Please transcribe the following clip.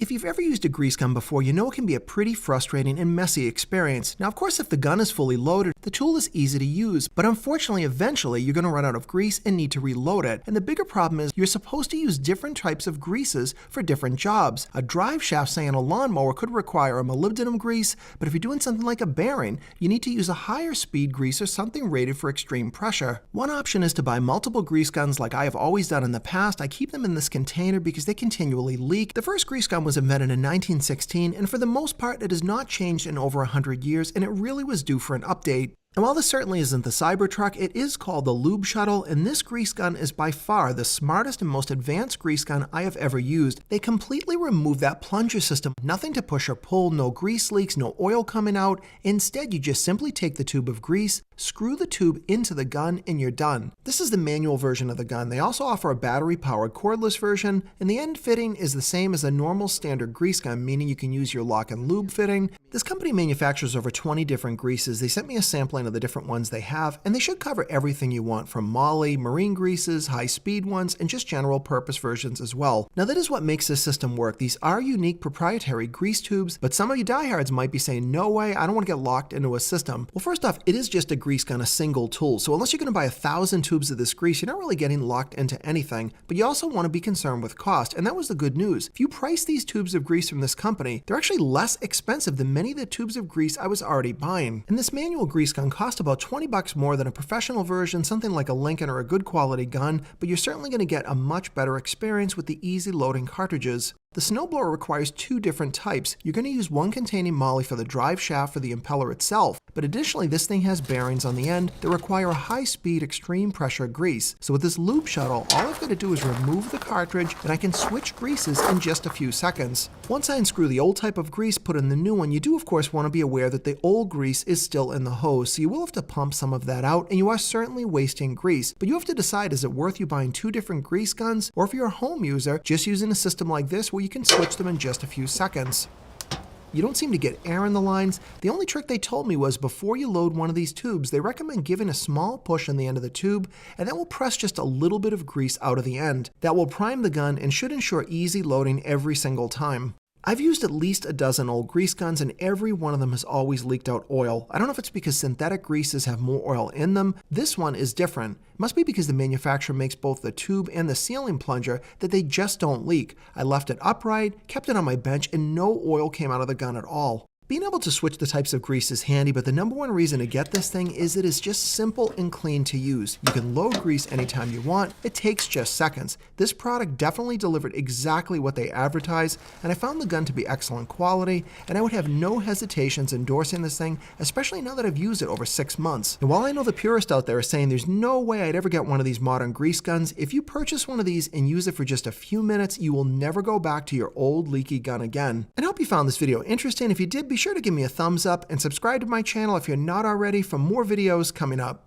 If you've ever used a grease gun before, you know it can be a pretty frustrating and messy experience. Now, of course, if the gun is fully loaded, the tool is easy to use, but unfortunately, eventually, you're going to run out of grease and need to reload it. And the bigger problem is you're supposed to use different types of greases for different jobs. A drive shaft, say on a lawnmower, could require a molybdenum grease, but if you're doing something like a bearing, you need to use a higher speed grease or something rated for extreme pressure. One option is to buy multiple grease guns like I have always done in the past. I keep them in this container because they continually leak. The first grease gun was invented in 1916, and for the most part, it has not changed in over 100 years, and it really was due for an update. And while this certainly isn't the Cybertruck, it is called the Lube Shuttle, and this grease gun is by far the smartest and most advanced grease gun I have ever used. They completely removed that plunger system. Nothing to push or pull, no grease leaks, no oil coming out. Instead, you just simply take the tube of grease, screw the tube into the gun, and you're done. This is the manual version of the gun. They also offer a battery-powered cordless version, and the end fitting is the same as a normal standard grease gun, meaning you can use your lock and lube fitting. This company manufactures over 20 different greases. They sent me a sampling of the different ones they have, and they should cover everything you want, from moly, marine greases, high-speed ones, and just general purpose versions as well. Now, that is what makes this system work. These are unique proprietary grease tubes, but some of you diehards might be saying, no way, I don't want to get locked into a system. Well, first off, it is just a grease gun, a single tool, so unless you're going to buy 1,000 tubes of this grease, you're not really getting locked into anything, but you also want to be concerned with cost, and that was the good news. If you price these tubes of grease from this company, they're actually less expensive than many of the tubes of grease I was already buying. And this manual grease gun cost about $20 more than a professional version, something like a Lincoln or a good quality gun, but you're certainly going to get a much better experience with the easy loading cartridges. The snowblower requires two different types. You're going to use one containing moly for the drive shaft for the impeller itself, but additionally this thing has bearings on the end that require a high-speed extreme pressure grease. So with this Lube Shuttle, all I've got to do is remove the cartridge and I can switch greases in just a few seconds. Once I unscrew the old type of grease, put in the new one, you do of course want to be aware that the old grease is still in the hose, so you will have to pump some of that out, and you are certainly wasting grease. But you have to decide, is it worth you buying two different grease guns, or if you're a home user, just using a system like this where you can switch them in just a few seconds. You don't seem to get air in the lines. The only trick they told me was before you load one of these tubes, they recommend giving a small push on the end of the tube, and that will press just a little bit of grease out of the end. That will prime the gun and should ensure easy loading every single time. I've used at least a dozen old grease guns, and every one of them has always leaked out oil. I don't know if it's because synthetic greases have more oil in them. This one is different. It must be because the manufacturer makes both the tube and the sealing plunger that they just don't leak. I left it upright, kept it on my bench, and no oil came out of the gun at all. Being able to switch the types of grease is handy, but the number one reason to get this thing is it is just simple and clean to use. You can load grease anytime you want. It takes just seconds. This product definitely delivered exactly what they advertise, and I found the gun to be excellent quality, and I would have no hesitations endorsing this thing, especially now that I've used it over 6 months. And while I know the purist out there is saying there's no way I'd ever get one of these modern grease guns, if you purchase one of these and use it for just a few minutes, you will never go back to your old leaky gun again. And I hope you found this video interesting. If you did, be sure to give me a thumbs up and subscribe to my channel if you're not already for more videos coming up.